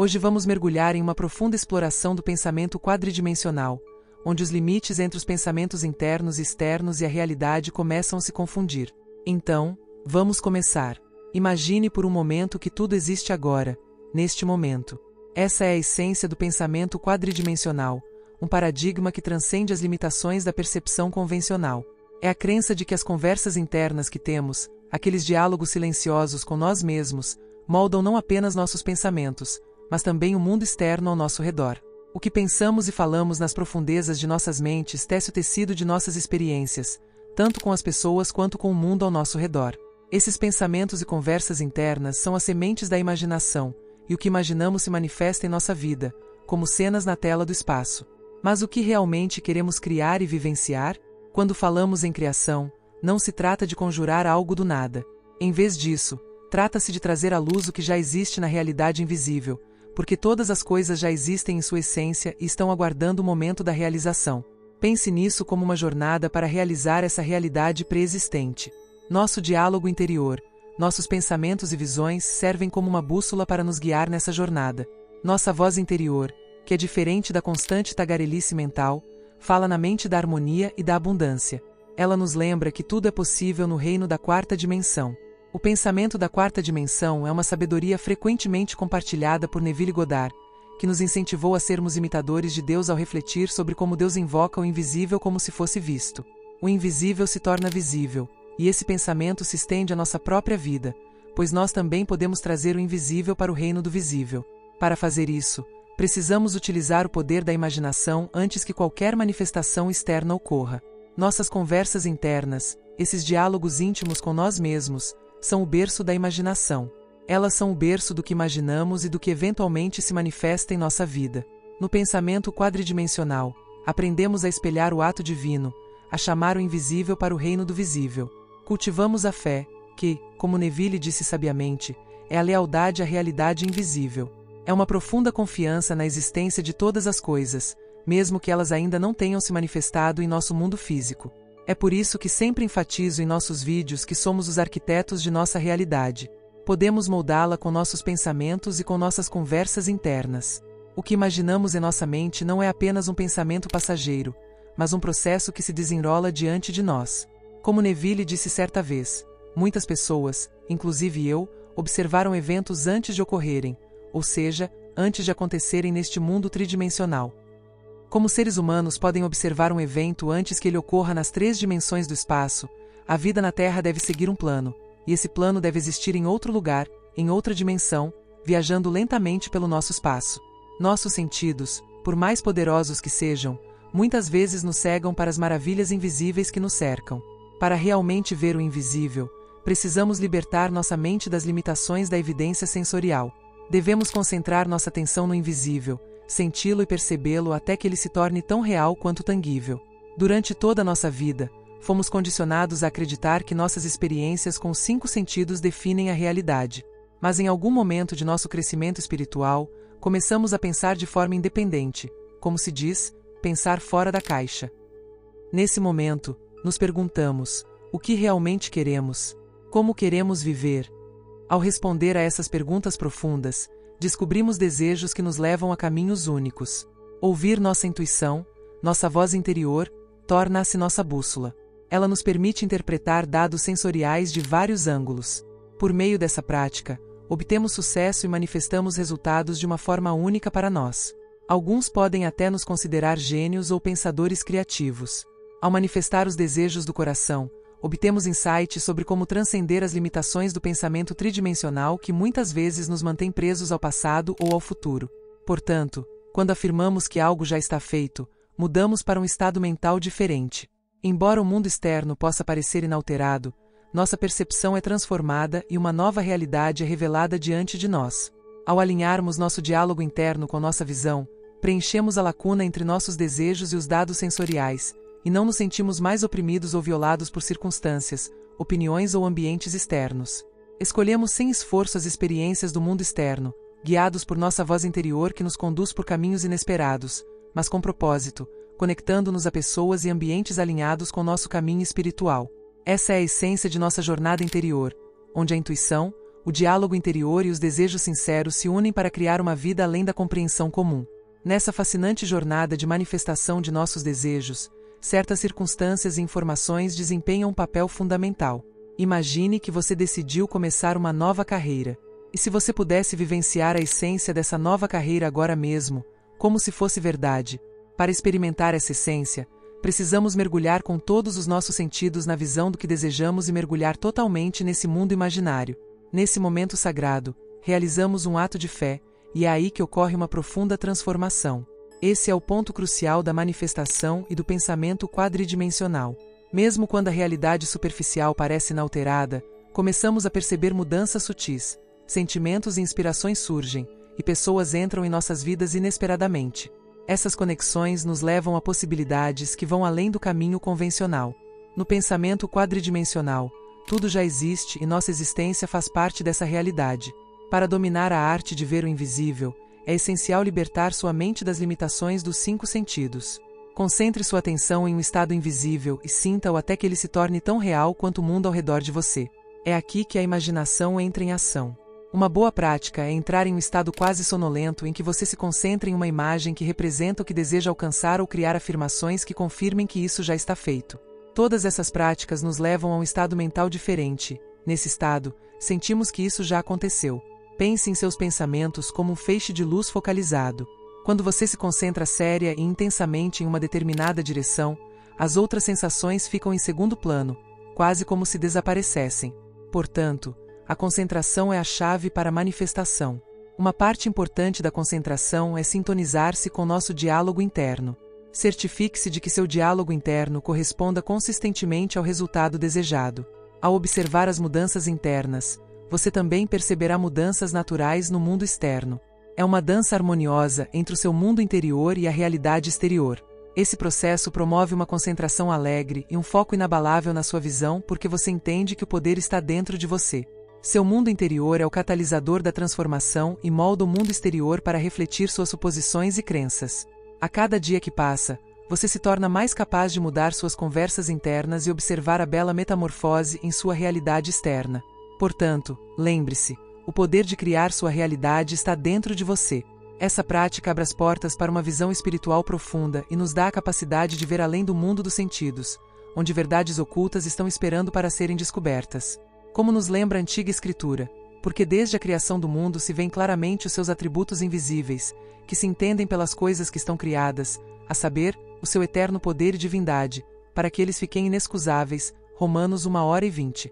Hoje vamos mergulhar em uma profunda exploração do pensamento quadridimensional, onde os limites entre os pensamentos internos e externos e a realidade começam a se confundir. Então, vamos começar. Imagine por um momento que tudo existe agora, neste momento. Essa é a essência do pensamento quadridimensional, um paradigma que transcende as limitações da percepção convencional. É a crença de que as conversas internas que temos, aqueles diálogos silenciosos com nós mesmos, moldam não apenas nossos pensamentos, mas também o mundo externo ao nosso redor. O que pensamos e falamos nas profundezas de nossas mentes tece o tecido de nossas experiências, tanto com as pessoas quanto com o mundo ao nosso redor. Esses pensamentos e conversas internas são as sementes da imaginação, e o que imaginamos se manifesta em nossa vida, como cenas na tela do espaço. Mas o que realmente queremos criar e vivenciar? Quando falamos em criação, não se trata de conjurar algo do nada. Em vez disso, trata-se de trazer à luz o que já existe na realidade invisível, porque todas as coisas já existem em sua essência e estão aguardando o momento da realização. Pense nisso como uma jornada para realizar essa realidade pré-existente. Nosso diálogo interior, nossos pensamentos e visões servem como uma bússola para nos guiar nessa jornada. Nossa voz interior, que é diferente da constante tagarelice mental, fala na mente da harmonia e da abundância. Ela nos lembra que tudo é possível no reino da quarta dimensão. O pensamento da quarta dimensão é uma sabedoria frequentemente compartilhada por Neville Goddard, que nos incentivou a sermos imitadores de Deus ao refletir sobre como Deus invoca o invisível como se fosse visto. O invisível se torna visível, e esse pensamento se estende à nossa própria vida, pois nós também podemos trazer o invisível para o reino do visível. Para fazer isso, precisamos utilizar o poder da imaginação antes que qualquer manifestação externa ocorra. Nossas conversas internas, esses diálogos íntimos com nós mesmos, são o berço da imaginação. Elas são o berço do que imaginamos e do que eventualmente se manifesta em nossa vida. No pensamento quadridimensional, aprendemos a espelhar o ato divino, a chamar o invisível para o reino do visível. Cultivamos a fé, que, como Neville disse sabiamente, é a lealdade à realidade invisível. É uma profunda confiança na existência de todas as coisas, mesmo que elas ainda não tenham se manifestado em nosso mundo físico. É por isso que sempre enfatizo em nossos vídeos que somos os arquitetos de nossa realidade. Podemos moldá-la com nossos pensamentos e com nossas conversas internas. O que imaginamos em nossa mente não é apenas um pensamento passageiro, mas um processo que se desenrola diante de nós. Como Neville disse certa vez, muitas pessoas, inclusive eu, observaram eventos antes de ocorrerem, ou seja, antes de acontecerem neste mundo tridimensional. Como seres humanos podem observar um evento antes que ele ocorra nas 3 dimensões do espaço, a vida na Terra deve seguir um plano, e esse plano deve existir em outro lugar, em outra dimensão, viajando lentamente pelo nosso espaço. Nossos sentidos, por mais poderosos que sejam, muitas vezes nos cegam para as maravilhas invisíveis que nos cercam. Para realmente ver o invisível, precisamos libertar nossa mente das limitações da evidência sensorial. Devemos concentrar nossa atenção no invisível, senti-lo e percebê-lo até que ele se torne tão real quanto tangível. Durante toda a nossa vida, fomos condicionados a acreditar que nossas experiências com os 5 sentidos definem a realidade. Mas em algum momento de nosso crescimento espiritual, começamos a pensar de forma independente, como se diz, pensar fora da caixa. Nesse momento, nos perguntamos, o que realmente queremos? Como queremos viver? Ao responder a essas perguntas profundas, descobrimos desejos que nos levam a caminhos únicos. Ouvir nossa intuição, nossa voz interior, torna-se nossa bússola. Ela nos permite interpretar dados sensoriais de vários ângulos. Por meio dessa prática, obtemos sucesso e manifestamos resultados de uma forma única para nós. Alguns podem até nos considerar gênios ou pensadores criativos. Ao manifestar os desejos do coração, obtemos insights sobre como transcender as limitações do pensamento tridimensional que muitas vezes nos mantém presos ao passado ou ao futuro. Portanto, quando afirmamos que algo já está feito, mudamos para um estado mental diferente. Embora o mundo externo possa parecer inalterado, nossa percepção é transformada e uma nova realidade é revelada diante de nós. Ao alinharmos nosso diálogo interno com nossa visão, preenchemos a lacuna entre nossos desejos e os dados sensoriais, e não nos sentimos mais oprimidos ou violados por circunstâncias, opiniões ou ambientes externos. Escolhemos sem esforço as experiências do mundo externo, guiados por nossa voz interior que nos conduz por caminhos inesperados, mas com propósito, conectando-nos a pessoas e ambientes alinhados com nosso caminho espiritual. Essa é a essência de nossa jornada interior, onde a intuição, O diálogo interior e os desejos sinceros se unem para criar uma vida além da compreensão comum. Nessa fascinante jornada de manifestação de nossos desejos, certas circunstâncias e informações desempenham um papel fundamental. Imagine que você decidiu começar uma nova carreira. E se você pudesse vivenciar a essência dessa nova carreira agora mesmo, como se fosse verdade? Para experimentar essa essência, precisamos mergulhar com todos os nossos sentidos na visão do que desejamos e mergulhar totalmente nesse mundo imaginário. Nesse momento sagrado, realizamos um ato de fé, e é aí que ocorre uma profunda transformação. Esse é o ponto crucial da manifestação e do pensamento quadridimensional. Mesmo quando a realidade superficial parece inalterada, começamos a perceber mudanças sutis. Sentimentos e inspirações surgem, e pessoas entram em nossas vidas inesperadamente. Essas conexões nos levam a possibilidades que vão além do caminho convencional. No pensamento quadridimensional, tudo já existe e nossa existência faz parte dessa realidade. Para dominar a arte de ver o invisível, é essencial libertar sua mente das limitações dos 5 sentidos. Concentre sua atenção em um estado invisível e sinta-o até que ele se torne tão real quanto o mundo ao redor de você. É aqui que a imaginação entra em ação. Uma boa prática é entrar em um estado quase sonolento em que você se concentra em uma imagem que representa o que deseja alcançar ou criar afirmações que confirmem que isso já está feito. Todas essas práticas nos levam a um estado mental diferente. Nesse estado, sentimos que isso já aconteceu. Pense em seus pensamentos como um feixe de luz focalizado. Quando você se concentra séria e intensamente em uma determinada direção, as outras sensações ficam em segundo plano, quase como se desaparecessem. Portanto, a concentração é a chave para a manifestação. Uma parte importante da concentração é sintonizar-se com nosso diálogo interno. Certifique-se de que seu diálogo interno corresponda consistentemente ao resultado desejado. Ao observar as mudanças internas, você também perceberá mudanças naturais no mundo externo. É uma dança harmoniosa entre o seu mundo interior e a realidade exterior. Esse processo promove uma concentração alegre e um foco inabalável na sua visão porque você entende que o poder está dentro de você. Seu mundo interior é o catalisador da transformação e molda o mundo exterior para refletir suas suposições e crenças. A cada dia que passa, você se torna mais capaz de mudar suas conversas internas e observar a bela metamorfose em sua realidade externa. Portanto, lembre-se, o poder de criar sua realidade está dentro de você. Essa prática abre as portas para uma visão espiritual profunda e nos dá a capacidade de ver além do mundo dos sentidos, onde verdades ocultas estão esperando para serem descobertas. Como nos lembra a antiga escritura, porque desde a criação do mundo se veem claramente os seus atributos invisíveis, que se entendem pelas coisas que estão criadas, a saber, o seu eterno poder e divindade, para que eles fiquem inexcusáveis. Romanos 1h20.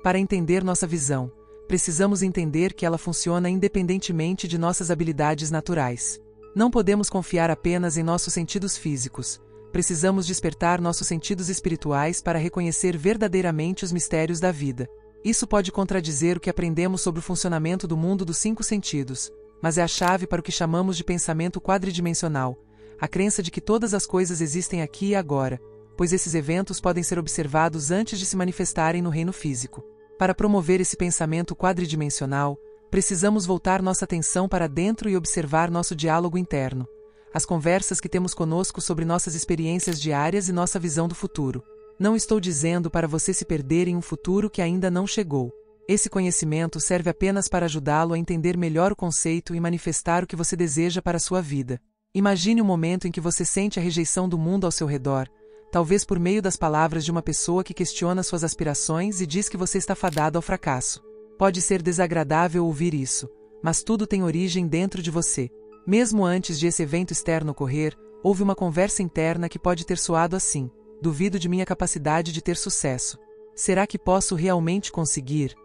Para entender nossa visão, precisamos entender que ela funciona independentemente de nossas habilidades naturais. Não podemos confiar apenas em nossos sentidos físicos. Precisamos despertar nossos sentidos espirituais para reconhecer verdadeiramente os mistérios da vida. Isso pode contradizer o que aprendemos sobre o funcionamento do mundo dos 5 sentidos, mas é a chave para o que chamamos de pensamento quadridimensional, a crença de que todas as coisas existem aqui e agora, pois esses eventos podem ser observados antes de se manifestarem no reino físico. Para promover esse pensamento quadridimensional, precisamos voltar nossa atenção para dentro e observar nosso diálogo interno, as conversas que temos conosco sobre nossas experiências diárias e nossa visão do futuro. Não estou dizendo para você se perder em um futuro que ainda não chegou. Esse conhecimento serve apenas para ajudá-lo a entender melhor o conceito e manifestar o que você deseja para a sua vida. Imagine um momento em que você sente a rejeição do mundo ao seu redor, talvez por meio das palavras de uma pessoa que questiona suas aspirações e diz que você está fadado ao fracasso. Pode ser desagradável ouvir isso, mas tudo tem origem dentro de você. Mesmo antes de esse evento externo ocorrer, houve uma conversa interna que pode ter soado assim: duvido de minha capacidade de ter sucesso. Será que posso realmente conseguir?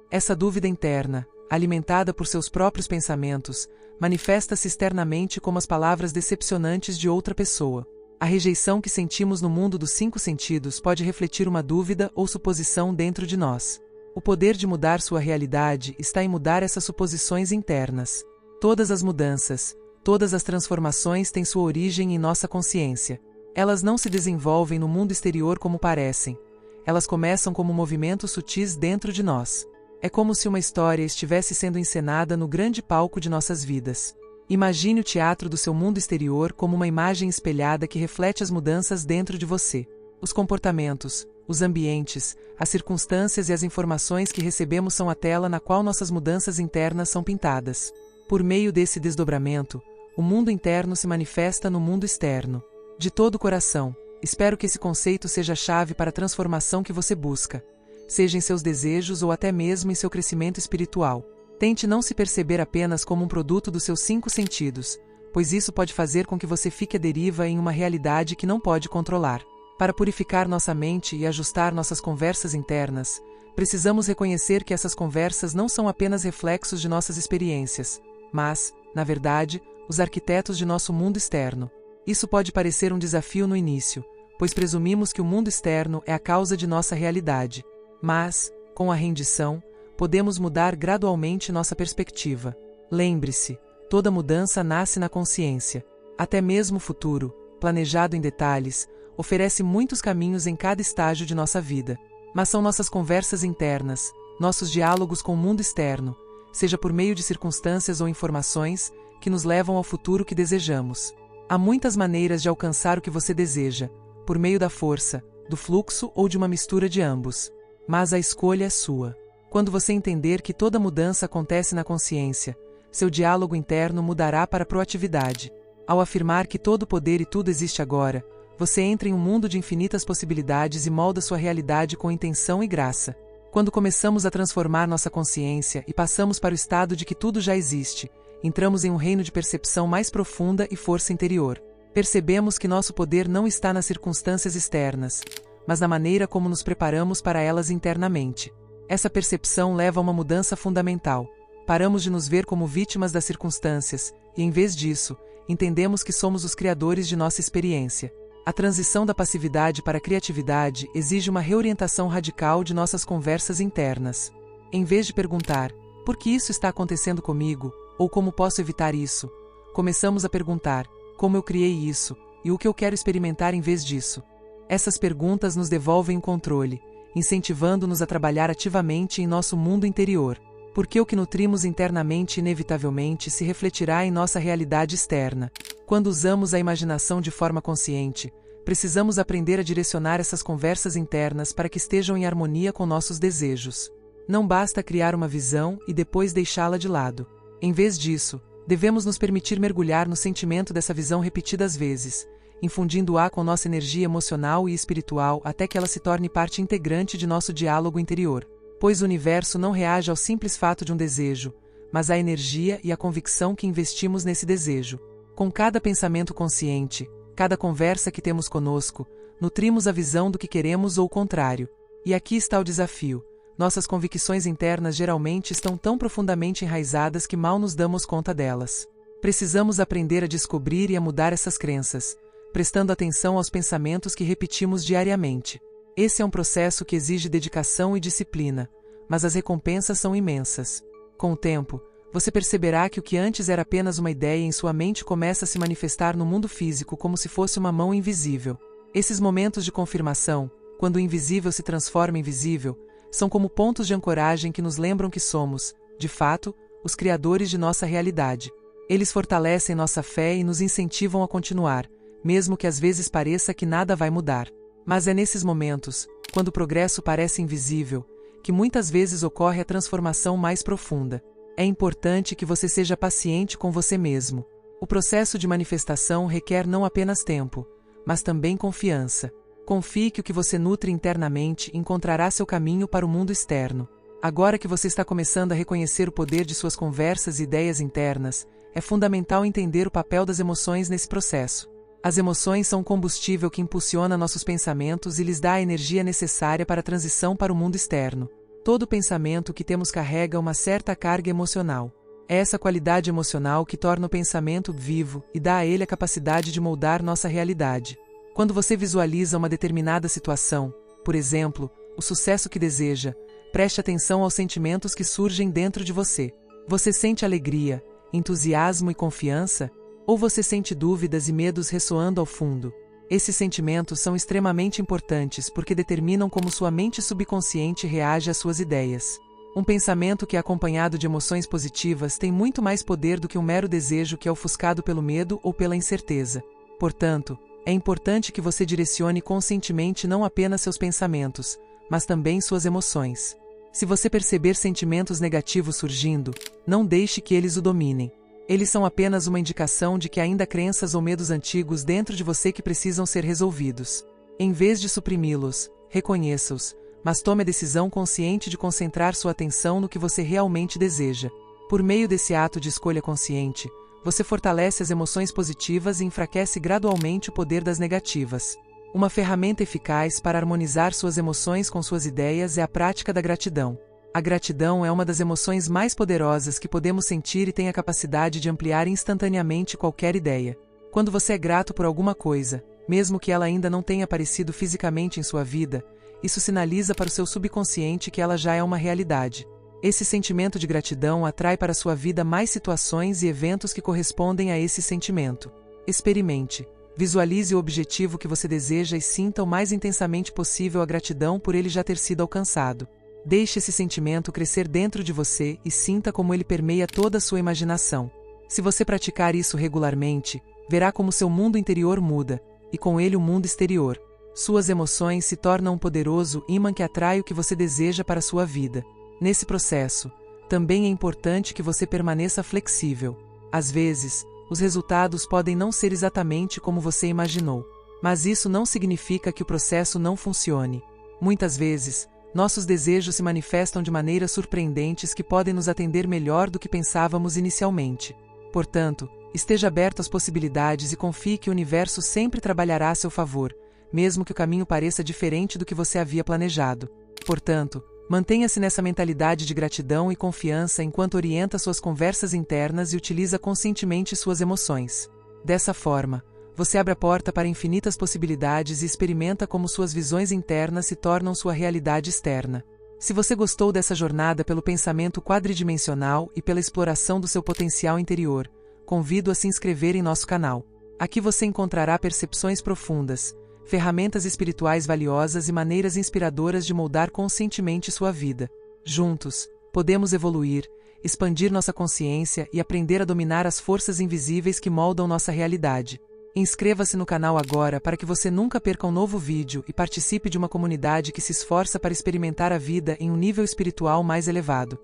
Essa dúvida interna, alimentada por seus próprios pensamentos, manifesta-se externamente como as palavras decepcionantes de outra pessoa. A rejeição que sentimos no mundo dos 5 sentidos pode refletir uma dúvida ou suposição dentro de nós. O poder de mudar sua realidade está em mudar essas suposições internas. Todas as mudanças, todas as transformações têm sua origem em nossa consciência. Elas não se desenvolvem no mundo exterior como parecem. Elas começam como movimentos sutis dentro de nós. É como se uma história estivesse sendo encenada no grande palco de nossas vidas. Imagine o teatro do seu mundo exterior como uma imagem espelhada que reflete as mudanças dentro de você. Os comportamentos, os ambientes, as circunstâncias e as informações que recebemos são a tela na qual nossas mudanças internas são pintadas. Por meio desse desdobramento, o mundo interno se manifesta no mundo externo. De todo o coração, espero que esse conceito seja a chave para a transformação que você busca, seja em seus desejos ou até mesmo em seu crescimento espiritual. Tente não se perceber apenas como um produto dos seus 5 sentidos, pois isso pode fazer com que você fique à deriva em uma realidade que não pode controlar. Para purificar nossa mente e ajustar nossas conversas internas, precisamos reconhecer que essas conversas não são apenas reflexos de nossas experiências, mas, na verdade, os arquitetos de nosso mundo externo. Isso pode parecer um desafio no início, pois presumimos que o mundo externo é a causa de nossa realidade. Mas, com a rendição, podemos mudar gradualmente nossa perspectiva. Lembre-se, toda mudança nasce na consciência. Até mesmo o futuro, planejado em detalhes, oferece muitos caminhos em cada estágio de nossa vida. Mas são nossas conversas internas, nossos diálogos com o mundo externo, seja por meio de circunstâncias ou informações, que nos levam ao futuro que desejamos. Há muitas maneiras de alcançar o que você deseja, por meio da força, do fluxo ou de uma mistura de ambos. Mas a escolha é sua. Quando você entender que toda mudança acontece na consciência, seu diálogo interno mudará para a proatividade. Ao afirmar que todo poder e tudo existe agora, você entra em um mundo de infinitas possibilidades e molda sua realidade com intenção e graça. Quando começamos a transformar nossa consciência e passamos para o estado de que tudo já existe, entramos em um reino de percepção mais profunda e força interior. Percebemos que nosso poder não está nas circunstâncias externas, mas na maneira como nos preparamos para elas internamente. Essa percepção leva a uma mudança fundamental. Paramos de nos ver como vítimas das circunstâncias, e em vez disso, entendemos que somos os criadores de nossa experiência. A transição da passividade para a criatividade exige uma reorientação radical de nossas conversas internas. Em vez de perguntar, por que isso está acontecendo comigo, ou como posso evitar isso, começamos a perguntar, como eu criei isso, e o que eu quero experimentar em vez disso. Essas perguntas nos devolvem o controle, incentivando-nos a trabalhar ativamente em nosso mundo interior, porque o que nutrimos internamente inevitavelmente se refletirá em nossa realidade externa. Quando usamos a imaginação de forma consciente, precisamos aprender a direcionar essas conversas internas para que estejam em harmonia com nossos desejos. Não basta criar uma visão e depois deixá-la de lado. Em vez disso, devemos nos permitir mergulhar no sentimento dessa visão repetidas vezes, infundindo-a com nossa energia emocional e espiritual até que ela se torne parte integrante de nosso diálogo interior. Pois o universo não reage ao simples fato de um desejo, mas à energia e à convicção que investimos nesse desejo. Com cada pensamento consciente, cada conversa que temos conosco, nutrimos a visão do que queremos ou o contrário. E aqui está o desafio. Nossas convicções internas geralmente estão tão profundamente enraizadas que mal nos damos conta delas. Precisamos aprender a descobrir e a mudar essas crenças, prestando atenção aos pensamentos que repetimos diariamente. Esse é um processo que exige dedicação e disciplina, mas as recompensas são imensas. Com o tempo, você perceberá que o que antes era apenas uma ideia em sua mente começa a se manifestar no mundo físico como se fosse uma mão invisível. Esses momentos de confirmação, quando o invisível se transforma em visível, são como pontos de ancoragem que nos lembram que somos, de fato, os criadores de nossa realidade. Eles fortalecem nossa fé e nos incentivam a continuar, mesmo que às vezes pareça que nada vai mudar. Mas é nesses momentos, quando o progresso parece invisível, que muitas vezes ocorre a transformação mais profunda. É importante que você seja paciente com você mesmo. O processo de manifestação requer não apenas tempo, mas também confiança. Confie que o que você nutre internamente encontrará seu caminho para o mundo externo. Agora que você está começando a reconhecer o poder de suas conversas e ideias internas, é fundamental entender o papel das emoções nesse processo. As emoções são o combustível que impulsiona nossos pensamentos e lhes dá a energia necessária para a transição para o mundo externo. Todo pensamento que temos carrega uma certa carga emocional. É essa qualidade emocional que torna o pensamento vivo e dá a ele a capacidade de moldar nossa realidade. Quando você visualiza uma determinada situação, por exemplo, o sucesso que deseja, preste atenção aos sentimentos que surgem dentro de você. Você sente alegria, entusiasmo e confiança? Ou você sente dúvidas e medos ressoando ao fundo? Esses sentimentos são extremamente importantes porque determinam como sua mente subconsciente reage às suas ideias. Um pensamento que é acompanhado de emoções positivas tem muito mais poder do que um mero desejo que é ofuscado pelo medo ou pela incerteza. Portanto, É importante que você direcione conscientemente não apenas seus pensamentos, mas também suas emoções. Se você perceber sentimentos negativos surgindo, não deixe que eles o dominem. Eles são apenas uma indicação de que ainda há crenças ou medos antigos dentro de você que precisam ser resolvidos. Em vez de suprimi-los, reconheça-os, mas tome a decisão consciente de concentrar sua atenção no que você realmente deseja. Por meio desse ato de escolha consciente, você fortalece as emoções positivas e enfraquece gradualmente o poder das negativas. Uma ferramenta eficaz para harmonizar suas emoções com suas ideias é a prática da gratidão. A gratidão é uma das emoções mais poderosas que podemos sentir e tem a capacidade de ampliar instantaneamente qualquer ideia. Quando você é grato por alguma coisa, mesmo que ela ainda não tenha aparecido fisicamente em sua vida, isso sinaliza para o seu subconsciente que ela já é uma realidade. Esse sentimento de gratidão atrai para sua vida mais situações e eventos que correspondem a esse sentimento. Experimente. Visualize o objetivo que você deseja e sinta o mais intensamente possível a gratidão por ele já ter sido alcançado. Deixe esse sentimento crescer dentro de você e sinta como ele permeia toda a sua imaginação. Se você praticar isso regularmente, verá como seu mundo interior muda, e com ele o mundo exterior. Suas emoções se tornam um poderoso ímã que atrai o que você deseja para a sua vida. Nesse processo, também é importante que você permaneça flexível. Às vezes, os resultados podem não ser exatamente como você imaginou, mas isso não significa que o processo não funcione. Muitas vezes, nossos desejos se manifestam de maneiras surpreendentes que podem nos atender melhor do que pensávamos inicialmente. Portanto, esteja aberto às possibilidades e confie que o universo sempre trabalhará a seu favor, mesmo que o caminho pareça diferente do que você havia planejado. Portanto, mantenha-se nessa mentalidade de gratidão e confiança enquanto orienta suas conversas internas e utiliza conscientemente suas emoções. Dessa forma, você abre a porta para infinitas possibilidades e experimenta como suas visões internas se tornam sua realidade externa. Se você gostou dessa jornada pelo pensamento quadridimensional e pela exploração do seu potencial interior, convido a se inscrever em nosso canal. Aqui você encontrará percepções profundas, ferramentas espirituais valiosas e maneiras inspiradoras de moldar conscientemente sua vida. Juntos, podemos evoluir, expandir nossa consciência e aprender a dominar as forças invisíveis que moldam nossa realidade. Inscreva-se no canal agora para que você nunca perca um novo vídeo e participe de uma comunidade que se esforça para experimentar a vida em um nível espiritual mais elevado.